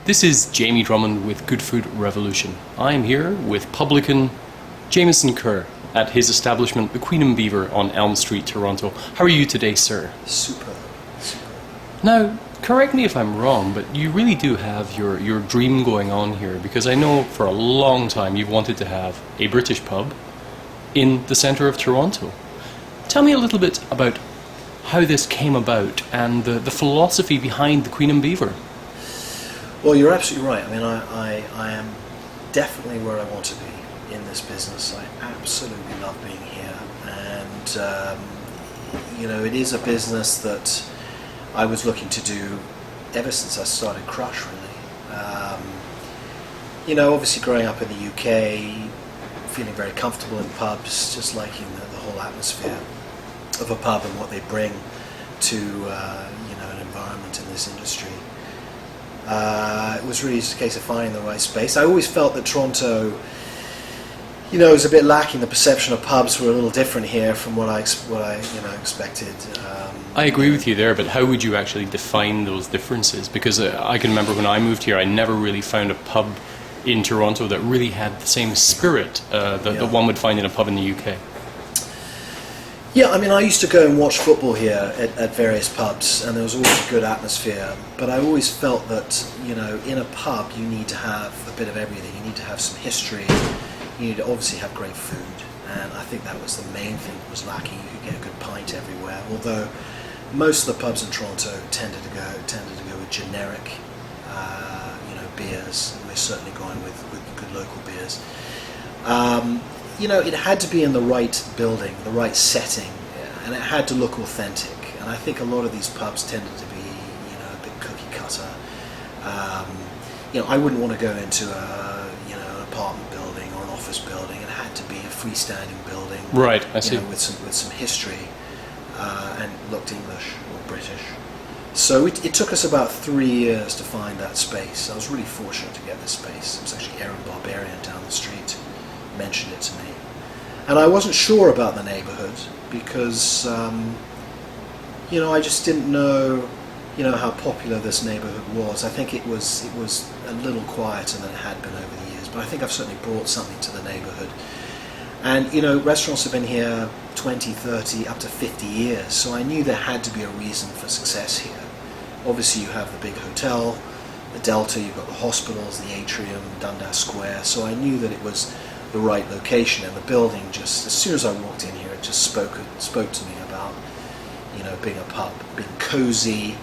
This is Jamie Drummond with Good Food Revolution. I am here with Publican Jamieson Kerr at his establishment, the Queen and Beaver on Elm Street, Toronto. How are you today, sir? Super. Now, correct me if I'm wrong, but you really do have your dream going on here, because I know for a long time you've wanted to have a British pub in the centre of Toronto. Tell me a little bit about how this came about and the philosophy behind the Queen and Beaver. Well, you're absolutely right. I mean, I am definitely where I want to be in this business. I absolutely love being here, and it is a business that I was looking to do ever since I started Crush, really. Obviously growing up in the UK, feeling very comfortable in pubs, just liking the whole atmosphere of a pub and what they bring to an environment in this industry. It was really just a case of finding the right space. I always felt that Toronto, was a bit lacking. The perception of pubs were a little different here from what I expected. I agree with you there, but how would you actually define those differences? Because I can remember when I moved here, I never really found a pub in Toronto that really had the same spirit that one would find in a pub in the UK. Yeah, I mean, I used to go and watch football here at various pubs, and there was always a good atmosphere. But I always felt that, in a pub, you need to have a bit of everything. You need to have some history. You need to obviously have great food, and I think that was the main thing that was lacking. You could get a good pint everywhere. Although most of the pubs in Toronto tended to go with generic, beers. And we're certainly going with good local beers. It had to be in the right building, the right setting, and it had to look authentic. And I think a lot of these pubs tended to be, a bit cookie cutter. I wouldn't want to go into an apartment building or an office building. It had to be a freestanding building, right? I see. With some history, and looked English or British. So it took us about 3 years to find that space. I was really fortunate to get this space. It was actually Aaron Barbarian down the street mentioned it to me, and I wasn't sure about the neighborhood because I just didn't know how popular this neighborhood was. I think it was a little quieter than it had been over the years, but I think I've certainly brought something to the neighborhood. And restaurants have been here 20, 30, up to 50 years, so I knew there had to be a reason for success here. Obviously you have the big hotel, the Delta, you've got the hospitals, the Atrium, Dundas Square, so I knew that it was the right location, and the building just, as soon as I walked in here, it just spoke to me about, being a pub, being cozy,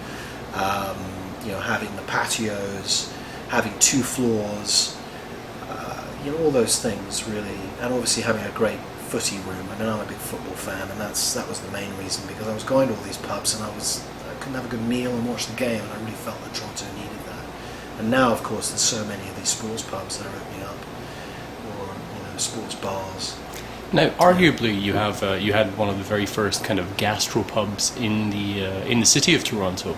having the patios, having 2 floors, all those things really, and obviously having a great footy room. I mean, I'm a big football fan, and that was the main reason, because I was going to all these pubs and I couldn't have a good meal and watch the game, and I really felt that Toronto needed that. And now, of course, there's so many of these sports pubs that are opening up, or sports bars. Now, arguably, you had one of the very first kind of gastropubs in the city of Toronto.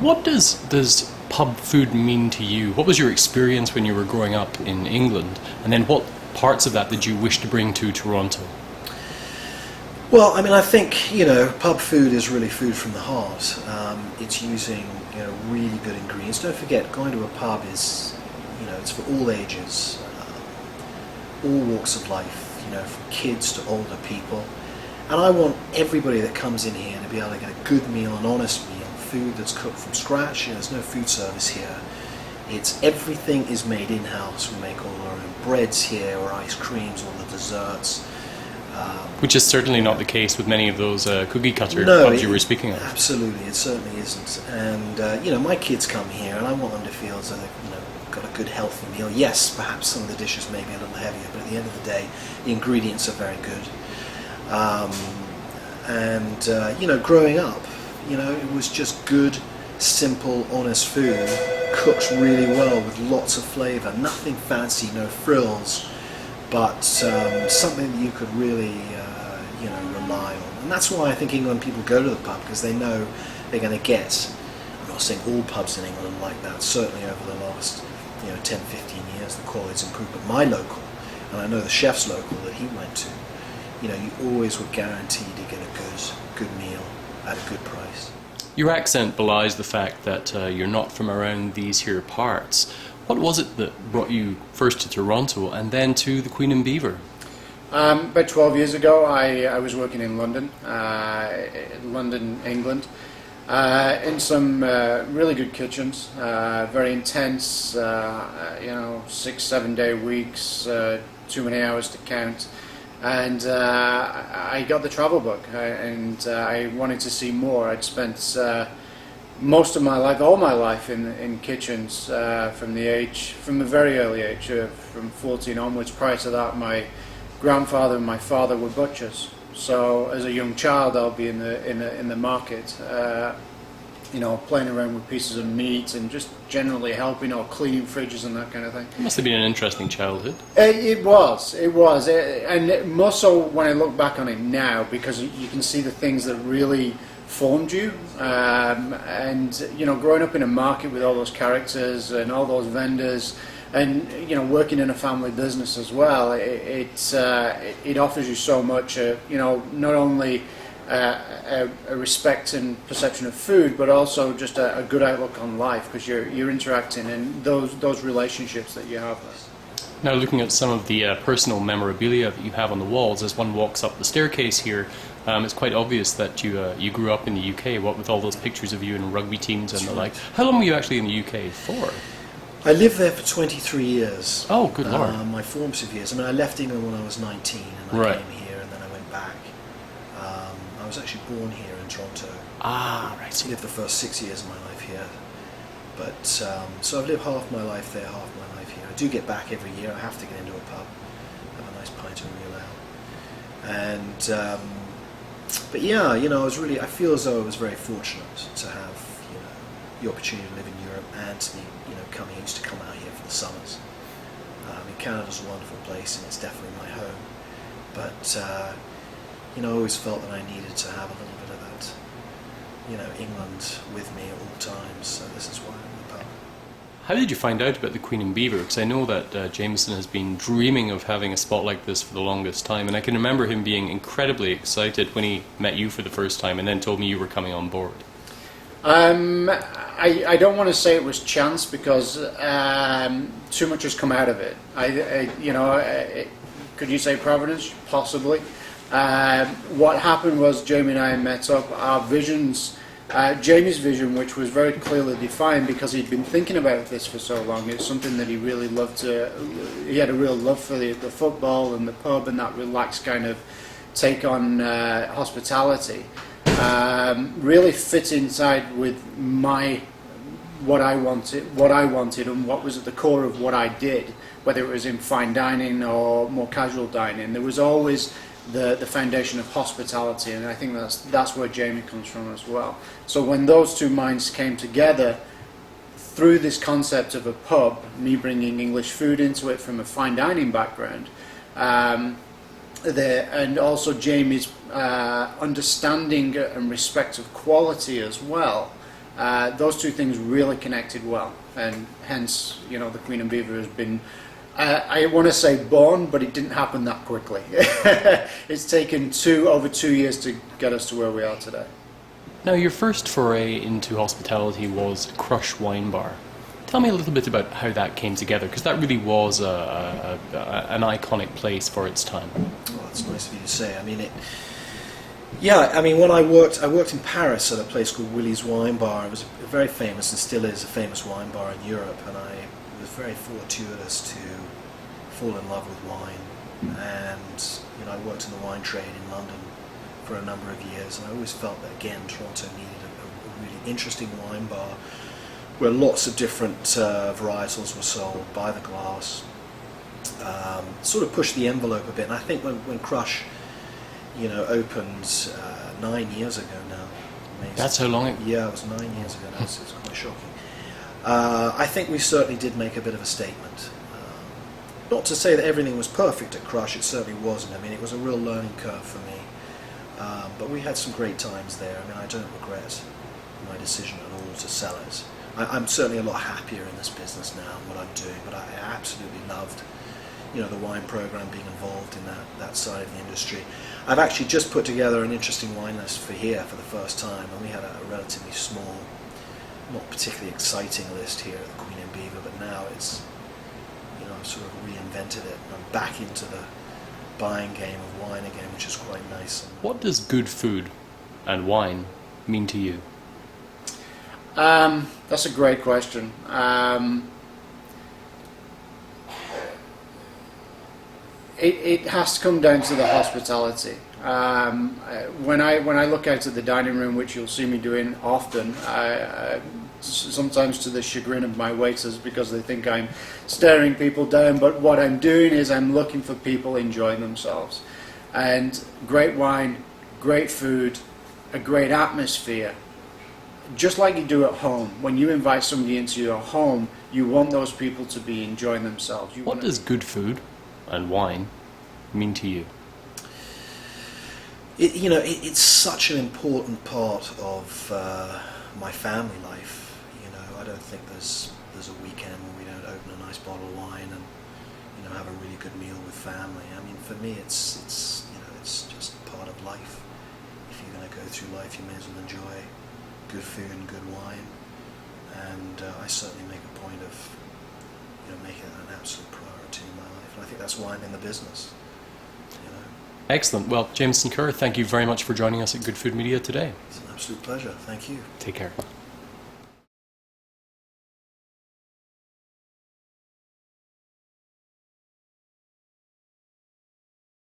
What does pub food mean to you? What was your experience when you were growing up in England, and then what parts of that did you wish to bring to Toronto? Well, I mean, I think pub food is really food from the heart. It's using really good ingredients. Don't forget, going to a pub is it's for all ages, all walks of life. From kids to older people, and I want everybody that comes in here to be able to get a good meal, an honest meal, food that's cooked from scratch. There's no food service here. Everything is made in-house. We make all our own breads here, or ice creams, all the desserts. Which is certainly not the case with many of those cookie cutter No, pubs you were speaking of. Absolutely, it certainly isn't. And my kids come here, and I want them to feel as though they've got a good healthy meal. Yes, perhaps some of the dishes may be a little heavier, but at the end of the day, the ingredients are very good. Growing up, it was just good, simple, honest food, cooked really well with lots of flavour. Nothing fancy, no frills, but something that you could really, rely on. And that's why I think England people go to the pub, because they know they're going to get. I'm not saying all pubs in England are like that. Certainly over the last 10, 15 years, the quality's improved. But my local, and I know the chef's local that he went to, you always were guaranteed to get a good meal at a good price. Your accent belies the fact that you're not from around these here parts. What was it that brought you first to Toronto and then to the Queen and Beaver? About 12 years ago, I was working in London, England, in some really good kitchens, very intense, 6-7 day weeks, too many hours to count. And I got the travel bug, and I wanted to see more. I'd spent most of my life, all my life, in kitchens from a very early age, from 14 onwards. Prior to that, my grandfather and my father were butchers. So as a young child, I'll be in the market, playing around with pieces of meat and just generally helping or cleaning fridges and that kind of thing. It must have been an interesting childhood. It was, and more so when I look back on it now, because you can see the things that really formed you. Growing up in a market with all those characters and all those vendors, and working in a family business as well, it offers you so much. Not only a respect and perception of food, but also just a good outlook on life, because you're interacting in those relationships that you have. Now, looking at some of the personal memorabilia that you have on the walls, as one walks up the staircase here, it's quite obvious that you grew up in the UK. What with all those pictures of you in rugby teams and the like. How long were you actually in the UK for? I lived there for 23 years. Oh, good lord. My formative years. I mean, I left England when I was 19, and I came here, and then I went back. I was actually born here in Toronto. Ah, right. I lived the first 6 years of my life here. But, so I've lived half my life there, half my life here. I do get back every year. I have to get into a pub, have a nice pint of real ale. And, but yeah, I feel as though I was very fortunate to have, the opportunity to live in Europe and to be, used to come out here for the summers. Canada's a wonderful place, and it's definitely my home. But, I always felt that I needed to have a little bit of that, England with me at all times. So this is why I'm in the pub. How did you find out about the Queen and Beaver? Because I know that Jamieson has been dreaming of having a spot like this for the longest time, and I can remember him being incredibly excited when he met you for the first time and then told me you were coming on board. I don't want to say it was chance, because too much has come out of it. Could you say providence? Possibly. What happened was Jamie and I met up. Our visions, Jamie's vision, which was very clearly defined because he'd been thinking about this for so long. It's something that he really loved he had a real love for the football and the pub and that relaxed kind of take on hospitality. Really fit inside with what I wanted and what was at the core of what I did, whether it was in fine dining or more casual dining. There was always the foundation of hospitality, and I think that's where Jamie comes from as well. So when those two minds came together through this concept of a pub, me bringing English food into it from a fine dining background, and also Jamie's understanding and respect of quality as well, those two things really connected well, and hence the Queen and Beaver has been, I want to say born, but it didn't happen that quickly. It's taken over 2 years to get us to where we are today. Now, your first foray into hospitality was Crush Wine Bar. Tell me a little bit about how that came together, because that really was an iconic place for its time. Well, that's nice of you to say. I mean, when I worked in Paris at a place called Willie's Wine Bar. It was a very famous, and still is a famous wine bar in Europe, and I was very fortuitous to fall in love with wine. And I worked in the wine trade in London for a number of years, and I always felt that, again, Toronto needed a really interesting wine bar where lots of different varietals were sold by the glass. Sort of pushed the envelope a bit, and I think when Crush opened 9 years ago now. Amazing. That's how long Yeah, it was 9 years ago now, so it's quite shocking. I think we certainly did make a bit of a statement. Not to say that everything was perfect at Crush, it certainly wasn't. I mean, it was a real learning curve for me. But we had some great times there. I mean, I don't regret my decision at all to sell it. I'm certainly a lot happier in this business now and what I'm doing, but I absolutely loved the wine program, being involved in that side of the industry. I've actually just put together an interesting wine list for here for the first time, and we had a relatively small, not particularly exciting list here at the Queen and Beaver, but now it's, I've sort of reinvented it. I'm back into the buying game of wine again, which is quite nice. What does good food and wine mean to you? That's a great question. It has to come down to the hospitality. When I look out at the dining room, which you'll see me doing often, sometimes to the chagrin of my waiters because they think I'm staring people down, but what I'm doing is I'm looking for people enjoying themselves. And great wine, great food, a great atmosphere, just like you do at home. When you invite somebody into your home, you want those people to be enjoying themselves. What does good food and wine mean to you? It's such an important part of my family life. I don't think there's a weekend where we don't open a nice bottle of wine and have a really good meal with family. I mean, for me, it's just part of life. If you're going to go through life, you may as well enjoy good food and good wine. And I certainly make a point of making it an absolute priority in my life. And I think that's why I'm in the business. Excellent. Well, Jamieson, Kerr, thank you very much for joining us at Good Food Media today. It's an absolute pleasure. Thank you. Take care.